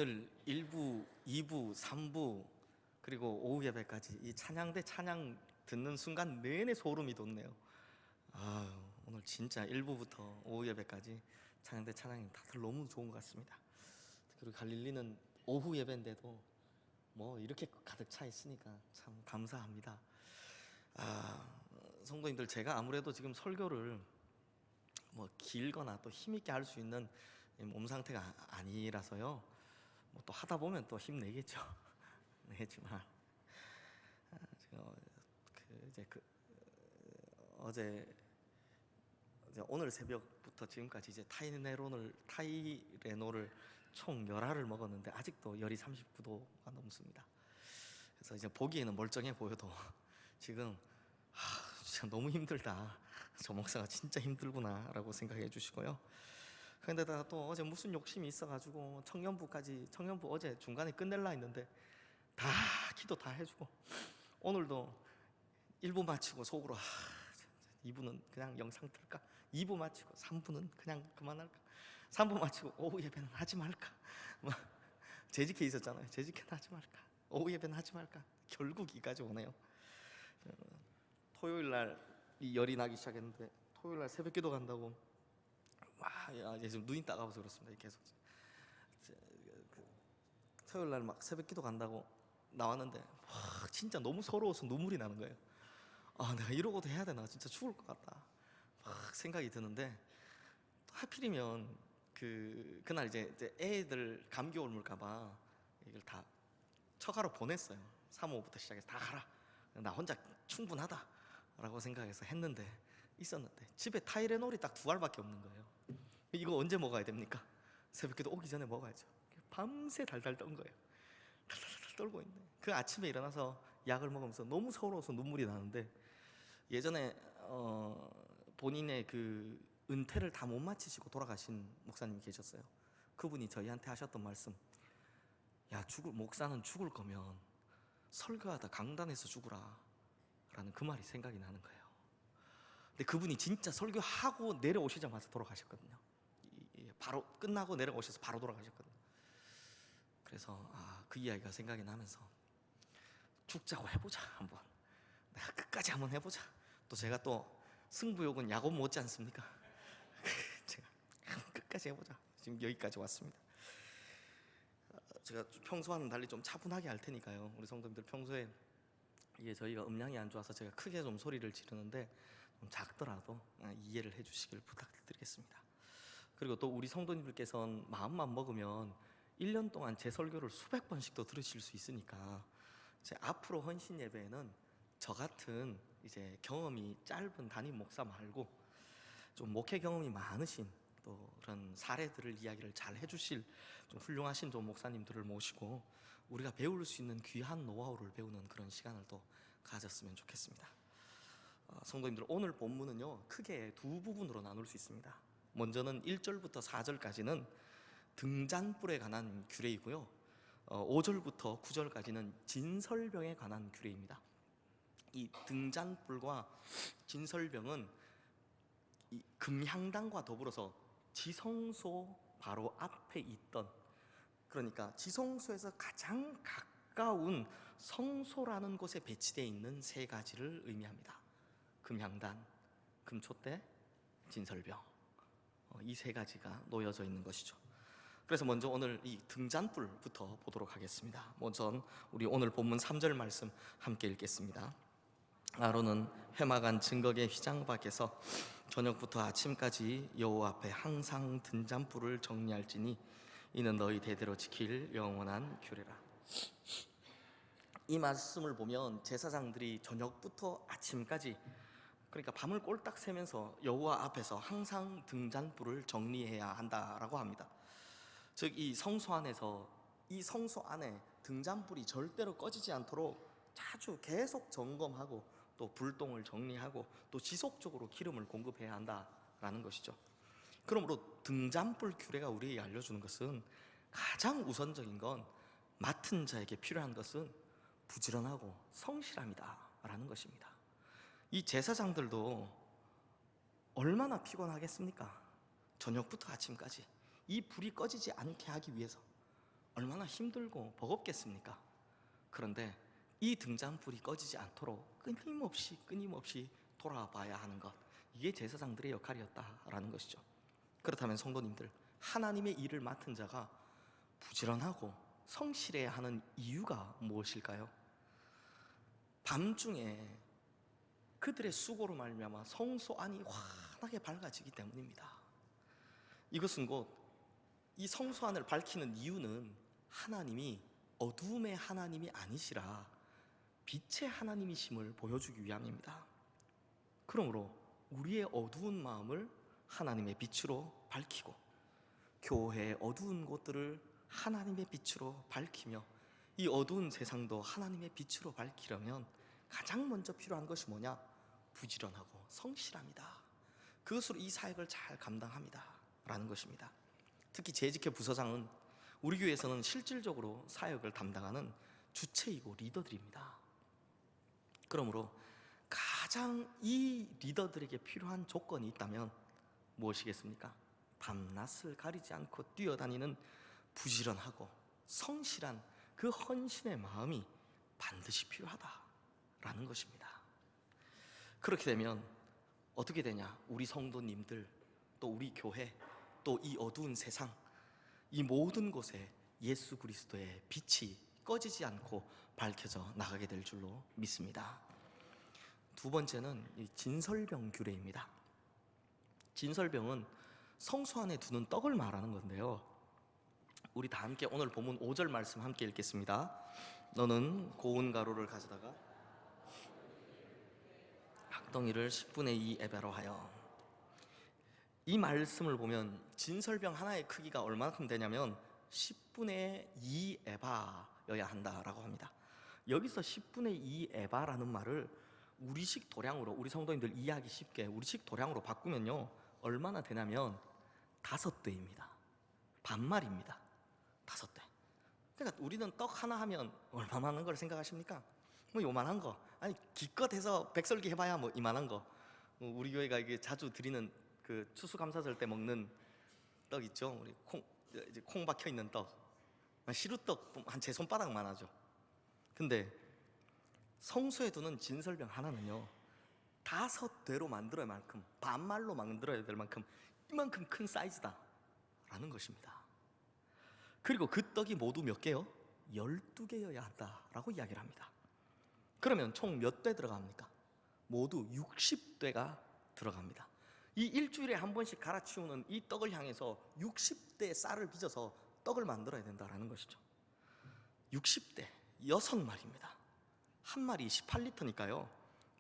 오늘 1부, 2부, 3부 그리고 오후 예배까지 이 찬양대 찬양 듣는 순간 내내 소름이 돋네요. 오늘 진짜 1부부터 오후 예배까지 찬양대 찬양이 다들 너무 좋은 것 같습니다. 그리고 갈릴리는 오후 예배인데도 뭐 이렇게 가득 차 있으니까 참 감사합니다. 성도님들, 제가 아무래도 지금 설교를 뭐 길거나 또 힘있게 할 수 있는 몸 상태가 아니라서요. 뭐 또 하다 보면 또 힘내겠죠. 내지만 어제 오늘 새벽부터 지금까지 이제 타이레놀을 총 10알을 먹었는데 아직도 열이 39도가 넘습니다. 그래서 이제 보기에는 멀쩡해 보여도 지금 진짜 너무 힘들다, 저 목사가 진짜 힘들구나 라고 생각해 주시고요. 그런데다가 또 어제 무슨 욕심이 있어가지고 청년부 어제 중간에 끝낼라 했는데 다 기도 다 해주고, 오늘도 1부 마치고 속으로 2부는 그냥 영상 틀까, 2부 마치고 3부는 그냥 그만할까, 3부 마치고 오후 예배는 하지 말까, 재직회 있었잖아요. 재직회는 하지 말까, 오후 예배는 하지 말까, 결국 이까지 오네요. 토요일날 이 열이 나기 시작했는데 토요일날 새벽기도 간다고 이제 지금 눈이 따가워서 그렇습니다. 계속 토요일날 막 새벽기도 간다고 나왔는데 진짜 너무 서러워서 눈물이 나는 거예요. 내가 이러고도 해야 되나, 진짜 죽을 것 같다 막 생각이 드는데, 하필이면 그날 이제 애들 감기 옮을까봐 이걸 다 처가로 보냈어요. 3호부터 시작해서 다 가라, 나 혼자 충분하다 라고 생각해서 있었는데 집에 타이레놀이 딱 2알밖에 없는 거예요. 이거 언제 먹어야 됩니까? 새벽기도 오기 전에 먹어야죠. 밤새 달달 떤 거예요. 달달달 떨고 있네. 그 아침에 일어나서 약을 먹으면서 너무 서러워서 눈물이 나는데, 예전에 본인의 그 은퇴를 다 못 마치시고 돌아가신 목사님이 계셨어요. 그분이 저희한테 하셨던 말씀, 목사는 죽을 거면 설교하다 강단에서 죽으라 라는 그 말이 생각이 나는 거예요. 근데 그분이 진짜 설교하고 내려오시자마자 돌아가셨거든요. 바로 끝나고 내려오셔서 바로 돌아가셨거든요. 그래서 그 이야기가 생각이 나면서 죽자고 해보자, 한번 내가 끝까지 한번 해보자. 또 제가 또 승부욕은 야곱 못지 않습니까? 제가 끝까지 해보자. 지금 여기까지 왔습니다. 제가 평소와는 달리 좀 차분하게 할 테니까요. 우리 성도님들, 평소에 이게 저희가 음량이 안 좋아서 제가 크게 좀 소리를 지르는데 좀 작더라도 이해를 해주시길 부탁드리겠습니다. 그리고 또 우리 성도님들께서는 마음만 먹으면 1년 동안 제 설교를 수백 번씩도 들으실 수 있으니까, 제 앞으로 헌신 예배에는 저 같은 이제 경험이 짧은 담임 목사 말고 좀 목회 경험이 많으신 또 그런 사례들을 이야기를 잘 해주실 좀 훌륭하신 좀 목사님들을 모시고 우리가 배울 수 있는 귀한 노하우를 배우는 그런 시간을 또 가졌으면 좋겠습니다. 성도님들, 오늘 본문은요 크게 두 부분으로 나눌 수 있습니다. 먼저는 1절부터 4절까지는 등잔불에 관한 규례이고요, 5절부터 9절까지는 진설병에 관한 규례입니다. 이 등잔불과 진설병은 이 금향단과 더불어서 지성소 바로 앞에 있던, 그러니까 지성소에서 가장 가까운 성소라는 곳에 배치되어 있는 세 가지를 의미합니다. 금향단, 금촛대, 진설병, 이 세 가지가 놓여져 있는 것이죠. 그래서 먼저 오늘 이 등잔불부터 보도록 하겠습니다. 먼저 우리 오늘 본문 3절 말씀 함께 읽겠습니다. 아론은 회막안 증거계 휘장 밖에서 저녁부터 아침까지 여호와 앞에 항상 등잔불을 정리할지니 이는 너희 대대로 지킬 영원한 규례라. 이 말씀을 보면 제사장들이 저녁부터 아침까지, 그러니까 밤을 꼴딱 새면서 여호와 앞에서 항상 등잔불을 정리해야 한다라고 합니다. 즉 이 성소 안에서, 이 성소 안에 등잔불이 절대로 꺼지지 않도록 자주 계속 점검하고 또 불똥을 정리하고 또 지속적으로 기름을 공급해야 한다라는 것이죠. 그러므로 등잔불 규례가 우리에게 알려주는 것은 가장 우선적인 건, 맡은 자에게 필요한 것은 부지런하고 성실함이다 라는 것입니다. 이 제사장들도 얼마나 피곤하겠습니까? 저녁부터 아침까지 이 불이 꺼지지 않게 하기 위해서 얼마나 힘들고 버겁겠습니까? 그런데 이 등잔불이 꺼지지 않도록 끊임없이 돌아봐야 하는 것, 이게 제사장들의 역할이었다라는 것이죠. 그렇다면 성도님들, 하나님의 일을 맡은 자가 부지런하고 성실해야 하는 이유가 무엇일까요? 밤중에 그들의 수고로 말미암아 성소 안이 환하게 밝아지기 때문입니다. 이것은 곧 이 성소 안을 밝히는 이유는 하나님이 어두움의 하나님이 아니시라 빛의 하나님이심을 보여주기 위함입니다. 그러므로 우리의 어두운 마음을 하나님의 빛으로 밝히고 교회의 어두운 곳들을 하나님의 빛으로 밝히며 이 어두운 세상도 하나님의 빛으로 밝히려면 가장 먼저 필요한 것이 뭐냐? 부지런하고 성실합니다. 그것으로 이 사역을 잘 감당합니다 라는 것입니다. 특히 재직회 부서장은 우리 교회에서는 실질적으로 사역을 담당하는 주체이고 리더들입니다. 그러므로 가장 이 리더들에게 필요한 조건이 있다면 무엇이겠습니까? 밤낮을 가리지 않고 뛰어다니는 부지런하고 성실한 그 헌신의 마음이 반드시 필요하다라는 것입니다. 그렇게 되면 어떻게 되냐? 우리 성도님들, 또 우리 교회, 또 이 어두운 세상, 이 모든 곳에 예수 그리스도의 빛이 꺼지지 않고 밝혀져 나가게 될 줄로 믿습니다. 두 번째는 이 진설병 규례입니다. 진설병은 성소 안에 두는 떡을 말하는 건데요, 우리 다 함께 오늘 본문 5절 말씀 함께 읽겠습니다. 너는 고운 가루를 가져다가 학덩이를 10분의 2 에바로 하여. 이 말씀을 보면 진설병 하나의 크기가 얼마큼 되냐면 10분의 2 에바여야 한다라고 합니다. 여기서 10분의 2 에바라는 말을 우리식 도량으로, 우리 성도님들 이해하기 쉽게 우리식 도량으로 바꾸면요 얼마나 되냐면 5대입니다. 반말입니다. 5대. 그러니까 우리는 떡 하나 하면 얼마만한 걸 생각하십니까? 뭐 요만한 거, 아니 기껏해서 백설기 해봐야 뭐 이만한 거. 우리 교회가 이게 자주 드리는 그 추수감사절 때 먹는 떡 있죠. 우리 콩 박혀 있는 떡, 시루떡 한 제 손바닥만 하죠. 근데 성소에 두는 진설병 하나는요 5대로 만들어야 할 만큼, 반말로 만들어야 될 만큼 이만큼 큰 사이즈다 라는 것입니다. 그리고 그 떡이 모두 몇 개요? 12개여야 한다라고 이야기를 합니다. 그러면 총 몇 대 들어갑니까? 모두 60대가 들어갑니다. 이 일주일에 한 번씩 갈아치우는 이 떡을 향해서 60대 쌀을 빚어서 떡을 만들어야 된다는 것이죠. 60대, 6마리입니다. 한 마리 18리터니까요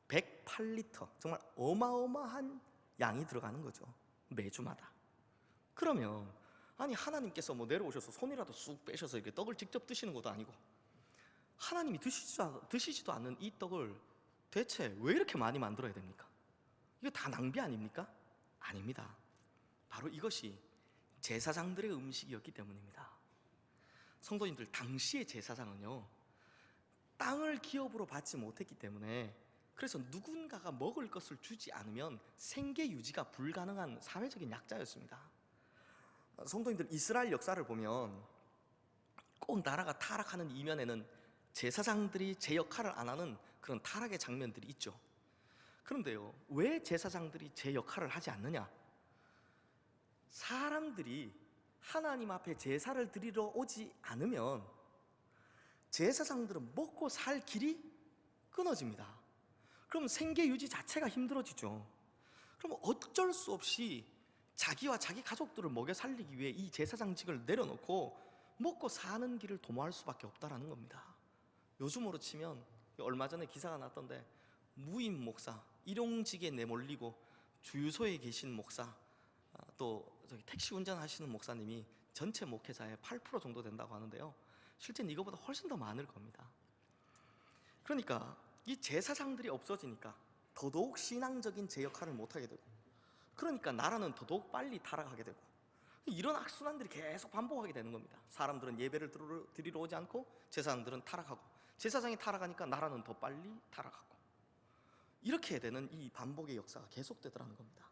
108리터, 정말 어마어마한 양이 들어가는 거죠, 매주마다. 그러면 아니 하나님께서 뭐 내려오셔서 손이라도 쑥 빼셔서 이렇게 떡을 직접 드시는 것도 아니고 하나님이 드시지도 않는 이 떡을 대체 왜 이렇게 많이 만들어야 됩니까? 이거 다 낭비 아닙니까? 아닙니다. 바로 이것이 제사장들의 음식이었기 때문입니다. 성도님들, 당시의 제사장은요 땅을 기업으로 받지 못했기 때문에, 그래서 누군가가 먹을 것을 주지 않으면 생계 유지가 불가능한 사회적인 약자였습니다. 성도님들, 이스라엘 역사를 보면 꼭 나라가 타락하는 이면에는 제사장들이 제 역할을 안 하는 그런 타락의 장면들이 있죠. 그런데요, 왜 제사장들이 제 역할을 하지 않느냐? 사람들이 하나님 앞에 제사를 드리러 오지 않으면 제사장들은 먹고 살 길이 끊어집니다. 그럼 생계 유지 자체가 힘들어지죠. 그럼 어쩔 수 없이 자기와 자기 가족들을 먹여 살리기 위해 이 제사장직을 내려놓고 먹고 사는 길을 도모할 수밖에 없다라는 겁니다. 요즘으로 치면 얼마 전에 기사가 났던데, 무임 목사, 일용직에 내몰리고 주유소에 계신 목사, 또 저기 택시 운전하시는 목사님이 전체 목회자의 8% 정도 된다고 하는데요, 실제는 이거보다 훨씬 더 많을 겁니다. 그러니까 이 제사장들이 없어지니까 더더욱 신앙적인 제 역할을 못하게 되고, 그러니까 나라는 더더욱 빨리 타락하게 되고, 이런 악순환들이 계속 반복하게 되는 겁니다. 사람들은 예배를 드리러 오지 않고 제사장들은 타락하고, 제사장이 타락하니까 나라는 더 빨리 타락하고, 이렇게 되는 이 반복의 역사가 계속되더라는 겁니다.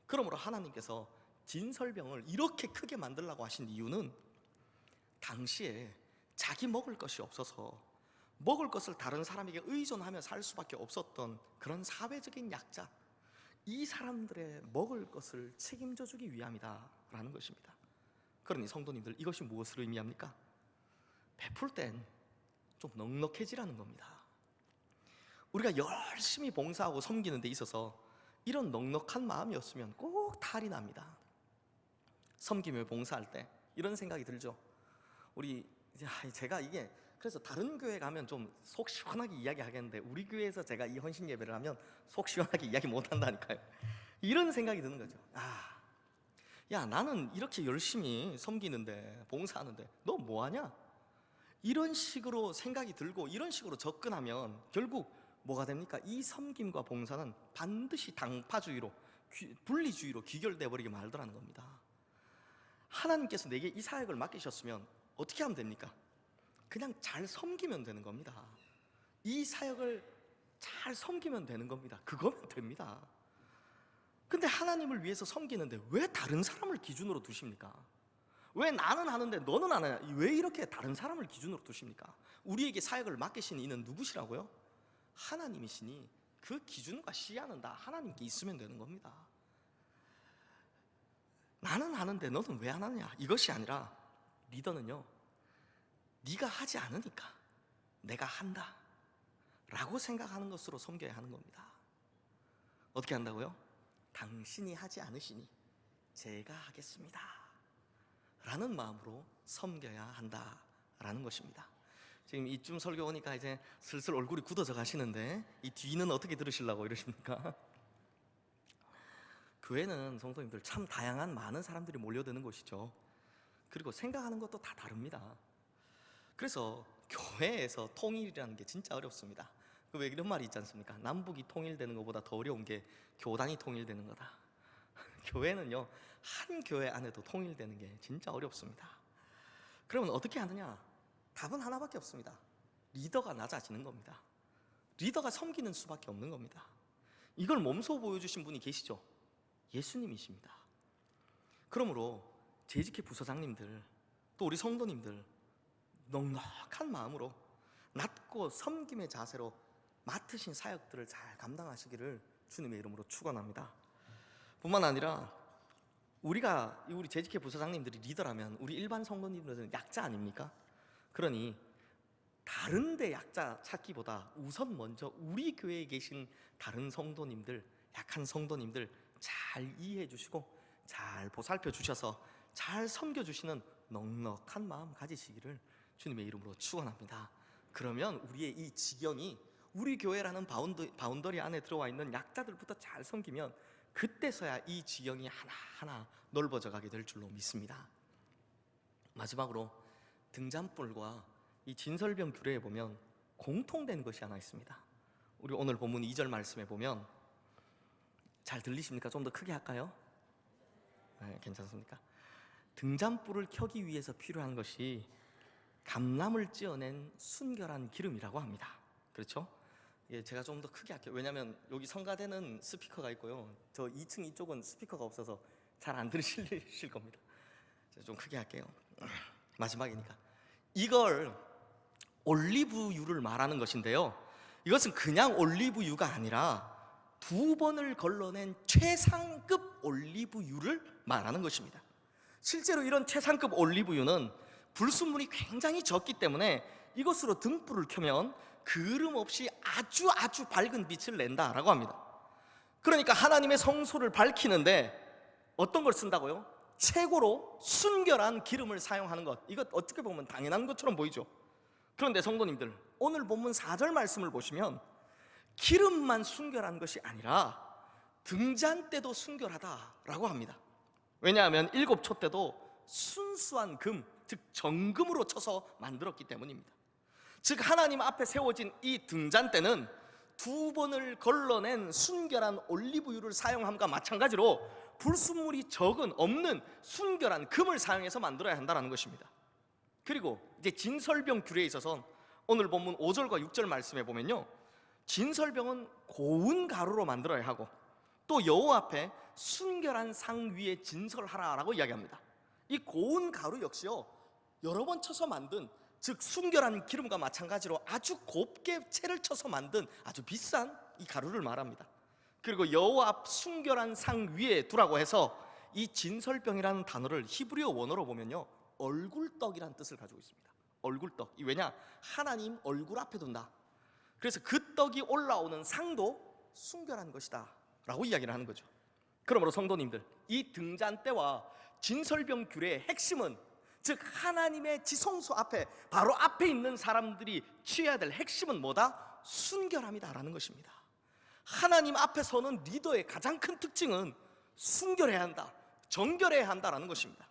그러므로 하나님께서 진설병을 이렇게 크게 만들라고 하신 이유는 당시에 자기 먹을 것이 없어서 먹을 것을 다른 사람에게 의존하며 살 수밖에 없었던 그런 사회적인 약자, 이 사람들의 먹을 것을 책임져 주기 위함이다라는 것입니다. 그러니 성도님들, 이것이 무엇을 의미합니까? 베풀 땐 좀 넉넉해지라는 겁니다. 우리가 열심히 봉사하고 섬기는 데 있어서 이런 넉넉한 마음이었으면 꼭 탈이 납니다. 섬기며 봉사할 때 이런 생각이 들죠. 제가 이게 그래서 다른 교회 가면 좀 속 시원하게 이야기하겠는데 우리 교회에서 제가 이 헌신 예배를 하면 속 시원하게 이야기 못 한다니까요. 이런 생각이 드는 거죠. 야, 나는 이렇게 열심히 섬기는데, 봉사하는데 너 뭐하냐? 이런 식으로 생각이 들고 이런 식으로 접근하면 결국 뭐가 됩니까? 이 섬김과 봉사는 반드시 당파주의로, 분리주의로 귀결돼 버리게 말더라는 겁니다. 하나님께서 내게 이 사역을 맡기셨으면 어떻게 하면 됩니까? 그냥 잘 섬기면 되는 겁니다. 이 사역을 잘 섬기면 되는 겁니다. 그거면 됩니다. 근데 하나님을 위해서 섬기는데 왜 다른 사람을 기준으로 두십니까? 왜 나는 하는데 너는 안 하냐? 왜 이렇게 다른 사람을 기준으로 두십니까? 우리에게 사역을 맡기신 이는 누구시라고요? 하나님이시니 그 기준과 시야는 다 하나님께 있으면 되는 겁니다. 나는 하는데 너는 왜 안 하느냐? 이것이 아니라 리더는요, 네가 하지 않으니까 내가 한다 라고 생각하는 것으로 섬겨야 하는 겁니다. 어떻게 한다고요? 당신이 하지 않으시니 제가 하겠습니다 라는 마음으로 섬겨야 한다라는 것입니다. 지금 이쯤 설교 오니까 이제 슬슬 얼굴이 굳어져 가시는데 이 뒤는 어떻게 들으시려고 이러십니까? 교회는 성도님들 참 다양한 많은 사람들이 몰려드는 곳이죠. 그리고 생각하는 것도 다 다릅니다. 그래서 교회에서 통일이라는 게 진짜 어렵습니다. 왜 이런 말이 있지 않습니까? 남북이 통일되는 것보다 더 어려운 게 교단이 통일되는 거다. 교회는요, 한 교회 안에도 통일되는 게 진짜 어렵습니다. 그러면 어떻게 하느냐? 답은 하나밖에 없습니다. 리더가 낮아지는 겁니다. 리더가 섬기는 수밖에 없는 겁니다. 이걸 몸소 보여주신 분이 계시죠? 예수님이십니다. 그러므로 재직회 부서장님들, 또 우리 성도님들 넉넉한 마음으로 낮고 섬김의 자세로 맡으신 사역들을 잘 감당하시기를 주님의 이름으로 축원합니다. 뿐만 아니라 우리 재직회 부서장님들이 리더라면 우리 일반 성도님들은 약자 아닙니까? 그러니 다른 데 약자 찾기보다 우선 먼저 우리 교회에 계신 다른 성도님들, 약한 성도님들 잘 이해해 주시고 잘 보살펴 주셔서 잘 섬겨 주시는 넉넉한 마음 가지시기를 주님의 이름으로 축원합니다. 그러면 우리의 이 지경이 우리 교회라는 바운더리 안에 들어와 있는 약자들부터 잘 섬기면 그때서야 이 지경이 하나하나 넓어져 가게 될 줄로 믿습니다. 마지막으로 등잔불과 이 진설병 규례에 보면 공통된 것이 하나 있습니다. 우리 오늘 본문 2절 말씀에 보면, 잘 들리십니까? 좀 더 크게 할까요? 네, 괜찮습니까? 등잔불을 켜기 위해서 필요한 것이 감람을 찧어낸 순결한 기름이라고 합니다. 그렇죠? 제가 좀 더 크게 할게요. 왜냐하면 여기 성가대는 스피커가 있고요, 저 2층 이쪽은 스피커가 없어서 잘 안 들으실 겁니다. 제가 좀 크게 할게요. 마지막이니까. 이걸 올리브유를 말하는 것인데요, 이것은 그냥 올리브유가 아니라 2번을 걸러낸 최상급 올리브유를 말하는 것입니다. 실제로 이런 최상급 올리브유는 불순물이 굉장히 적기 때문에 이것으로 등불을 켜면 그름 없이 아주 밝은 빛을 낸다라고 합니다. 그러니까 하나님의 성소를 밝히는데 어떤 걸 쓴다고요? 최고로 순결한 기름을 사용하는 것. 이것 어떻게 보면 당연한 것처럼 보이죠. 그런데 성도님들, 오늘 본문 4절 말씀을 보시면 기름만 순결한 것이 아니라 등잔대도 순결하다라고 합니다. 왜냐하면 7초 때도 순수한 금, 즉 정금으로 쳐서 만들었기 때문입니다. 즉 하나님 앞에 세워진 이 등잔대는 2번을 걸러낸 순결한 올리브유를 사용함과 마찬가지로 불순물이 없는 순결한 금을 사용해서 만들어야 한다는 것입니다. 그리고 이제 진설병 규례에 있어서 오늘 본문 5절과 6절 말씀에 보면요, 진설병은 고운 가루로 만들어야 하고 또 여호와 앞에 순결한 상 위에 진설하라라고 이야기합니다. 이 고운 가루 역시요, 여러 번 쳐서 만든, 즉 순결한 기름과 마찬가지로 아주 곱게 채를 쳐서 만든 아주 비싼 이 가루를 말합니다. 그리고 여호와 앞 순결한 상 위에 두라고 해서 이 진설병이라는 단어를 히브리어 원어로 보면요, 얼굴떡이라는 뜻을 가지고 있습니다. 얼굴떡. 왜냐? 하나님 얼굴 앞에 둔다. 그래서 그 떡이 올라오는 상도 순결한 것이다 라고 이야기를 하는 거죠. 그러므로 성도님들, 이 등잔대와 진설병 규례의 핵심은, 즉 하나님의 지성소 앞에, 바로 앞에 있는 사람들이 취해야 될 핵심은 뭐다? 순결함이다 라는 것입니다. 하나님 앞에 서는 리더의 가장 큰 특징은 순결해야 한다, 정결해야 한다라는 것입니다.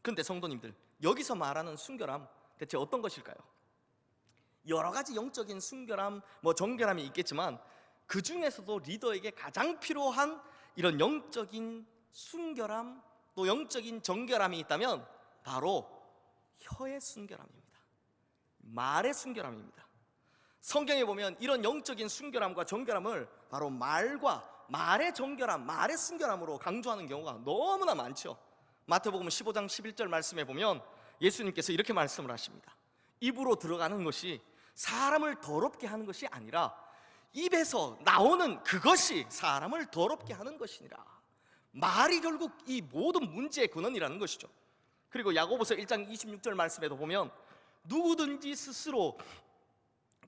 그런데 성도님들, 여기서 말하는 순결함 대체 어떤 것일까요? 여러 가지 영적인 순결함, 정결함이 있겠지만 그 중에서도 리더에게 가장 필요한 이런 영적인 순결함, 또 영적인 정결함이 있다면 바로 혀의 순결함입니다. 말의 순결함입니다. 성경에 보면 이런 영적인 순결함과 정결함을 바로 말과 말의 정결함, 말의 순결함으로 강조하는 경우가 너무나 많죠. 마태복음 15장 11절 말씀에 보면 예수님께서 이렇게 말씀을 하십니다. 입으로 들어가는 것이 사람을 더럽게 하는 것이 아니라 입에서 나오는 그것이 사람을 더럽게 하는 것이니라. 말이 결국 이 모든 문제의 근원이라는 것이죠. 그리고 야고보서 1장 26절 말씀에도 보면 누구든지 스스로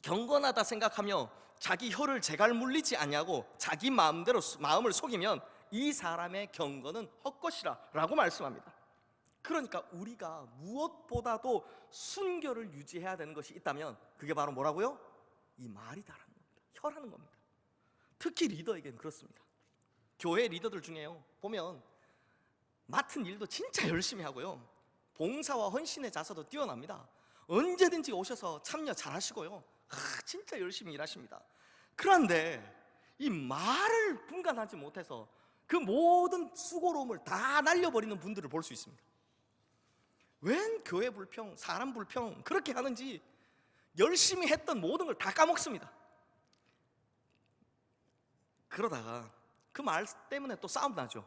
경건하다 생각하며 자기 혀를 제갈 물리지 아니하고 자기 마음대로 마음을 속이면 이 사람의 경건은 헛것이라 라고 말씀합니다. 그러니까 우리가 무엇보다도 순결을 유지해야 되는 것이 있다면 그게 바로 뭐라고요? 이 말이다라는 겁니다. 혀라는 겁니다. 특히 리더에게는 그렇습니다. 교회 리더들 중에요, 보면 맡은 일도 진짜 열심히 하고요, 봉사와 헌신의 자세도 뛰어납니다. 언제든지 오셔서 참여 잘 하시고요, 진짜 열심히 일하십니다. 그런데 이 말을 분간하지 못해서 그 모든 수고로움을 다 날려버리는 분들을 볼 수 있습니다. 웬 교회 불평, 사람 불평 그렇게 하는지 열심히 했던 모든 걸 다 까먹습니다. 그러다가 그 말 때문에 또 싸움 나죠.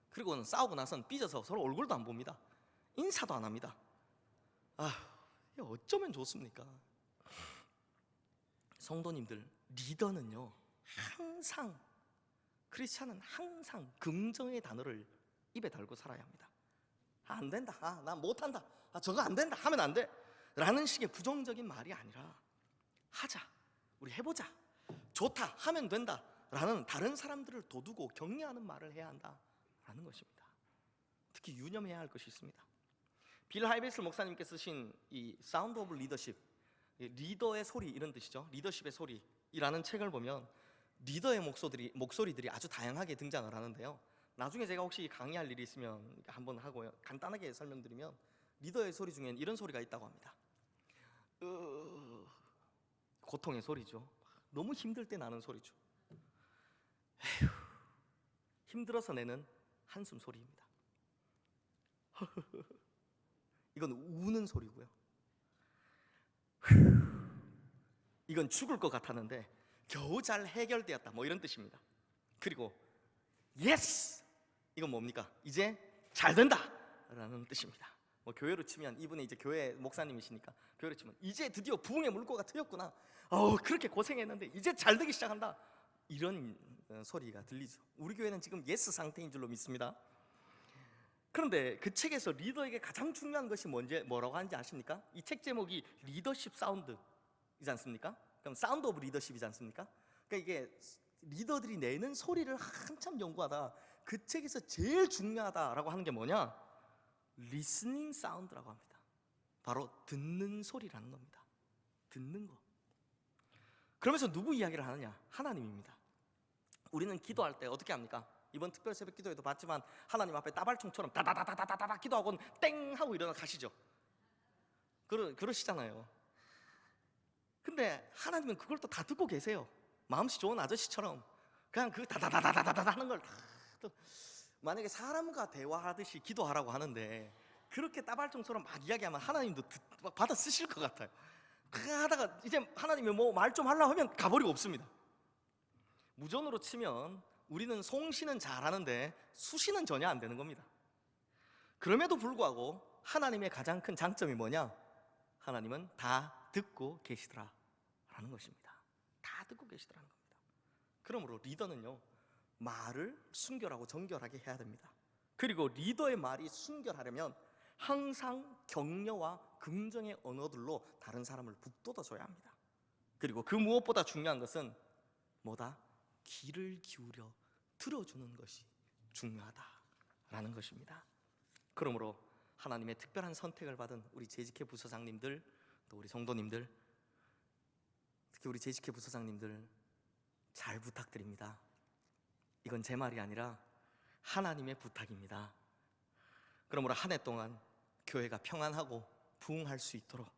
그리고는 싸우고 나선 삐져서 서로 얼굴도 안 봅니다. 인사도 안 합니다. 이게 어쩌면 좋습니까? 성도님들, 리더는요 항상, 크리스찬은 항상 긍정의 단어를 입에 달고 살아야 합니다. 안 된다, 나 못한다, 저거 안 된다 하면 안 돼 라는 식의 부정적인 말이 아니라 하자, 우리 해보자, 좋다, 하면 된다 라는 다른 사람들을 도두고 격려하는 말을 해야 한다 라는 것입니다. 특히 유념해야 할 것이 있습니다. 빌 하이베슬 목사님께서 쓰신 이 사운드 오브 리더십, 리더의 소리 이런 뜻이죠. 리더십의 소리라는 책을 보면 리더의 목소리들이 아주 다양하게 등장을 하는데요, 나중에 제가 혹시 강의할 일이 있으면 한번 하고요, 간단하게 설명드리면 리더의 소리 중엔 이런 소리가 있다고 합니다. 고통의 소리죠. 너무 힘들 때 나는 소리죠. 에휴, 힘들어서 내는 한숨 소리입니다. 이건 우는 소리고요. 이건 죽을 것 같았는데 겨우 잘 해결되었다, 이런 뜻입니다. 그리고 예스! 이건 뭡니까? 이제 잘 된다! 라는 뜻입니다. 교회로 치면 이분이 이제 교회 목사님이시니까 교회로 치면 이제 드디어 부흥의 물꼬가 트였구나, 그렇게 고생했는데 이제 잘 되기 시작한다, 이런 소리가 들리죠. 우리 교회는 지금 예스 상태인 줄로 믿습니다. 그런데 그 책에서 리더에게 가장 중요한 것이 뭐라고 하는지 아십니까? 이 책 제목이 리더십 사운드이지 않습니까? 그럼 사운드 오브 리더십이지 않습니까? 그러니까 이게 리더들이 내는 소리를 한참 연구하다 그 책에서 제일 중요하다라고 하는 게 뭐냐? 리스닝 사운드라고 합니다. 바로 듣는 소리라는 겁니다. 듣는 거. 그러면서 누구 이야기를 하느냐? 하나님입니다. 우리는 기도할 때 어떻게 합니까? 이번 특별 새벽 기도에도 봤지만 하나님 앞에 따발총처럼 다다다다다다다 기도하고는 땡 하고 일어나 가시죠. 그러시잖아요. 근데 하나님은 그걸 또 다 듣고 계세요. 마음씨 좋은 아저씨처럼 그냥 그 다다다다다다 하는 걸 다, 만약에 사람과 대화하듯이 기도하라고 하는데 그렇게 따발총처럼 막 이야기하면 하나님도 막 받아 쓰실 것 같아요. 하다가 이제 하나님이 말 좀 하려고 하면 가버리고 없습니다. 무전으로 치면 우리는 송시는 잘하는데 수시는 전혀 안 되는 겁니다. 그럼에도 불구하고 하나님의 가장 큰 장점이 뭐냐? 하나님은 다 듣고 계시더라 라는 것입니다. 다 듣고 계시더라는 겁니다. 그러므로 리더는요, 말을 순결하고 정결하게 해야 됩니다. 그리고 리더의 말이 순결하려면 항상 격려와 긍정의 언어들로 다른 사람을 북돋아줘야 합니다. 그리고 그 무엇보다 중요한 것은 뭐다? 귀를 기울여 들어주는 것이 중요하다라는 것입니다. 그러므로 하나님의 특별한 선택을 받은 우리 재직회 부서장님들, 또 우리 성도님들, 특히 우리 재직회 부서장님들 잘 부탁드립니다. 이건 제 말이 아니라 하나님의 부탁입니다. 그러므로 한 해 동안 교회가 평안하고 부흥할 수 있도록,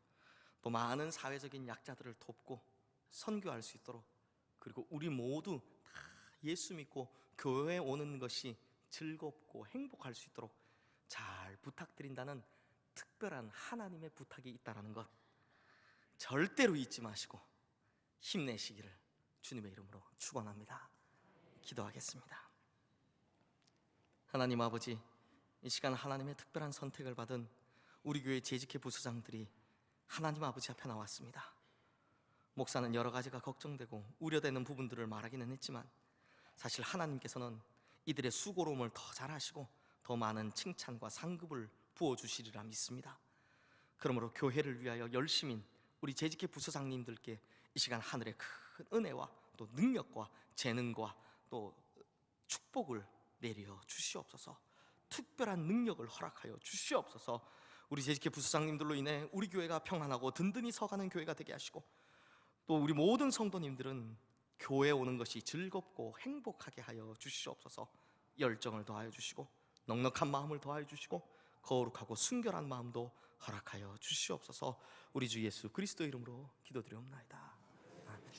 또 많은 사회적인 약자들을 돕고 선교할 수 있도록, 그리고 우리 모두 다 예수 믿고 교회에 오는 것이 즐겁고 행복할 수 있도록 잘 부탁드린다는 특별한 하나님의 부탁이 있다는 것 절대로 잊지 마시고 힘내시기를 주님의 이름으로 축원합니다. 기도하겠습니다. 하나님 아버지, 이 시간 하나님의 특별한 선택을 받은 우리 교회 재직회 부서장들이 하나님 아버지 앞에 나왔습니다. 목사는 여러 가지가 걱정되고 우려되는 부분들을 말하기는 했지만 사실 하나님께서는 이들의 수고로움을 더 잘하시고 더 많은 칭찬과 상급을 부어주시리라 믿습니다. 그러므로 교회를 위하여 열심인 우리 재직회 부서장님들께 이 시간 하늘의 큰 은혜와 또 능력과 재능과 또 축복을 내려 주시옵소서. 특별한 능력을 허락하여 주시옵소서. 우리 재직회 부서장님들로 인해 우리 교회가 평안하고 든든히 서가는 교회가 되게 하시고, 또 우리 모든 성도님들은 교회에 오는 것이 즐겁고 행복하게 하여 주시옵소서. 열정을 더하여 주시고 넉넉한 마음을 더하여 주시고 거룩하고 순결한 마음도 허락하여 주시옵소서. 우리 주 예수 그리스도 이름으로 기도드리옵나이다.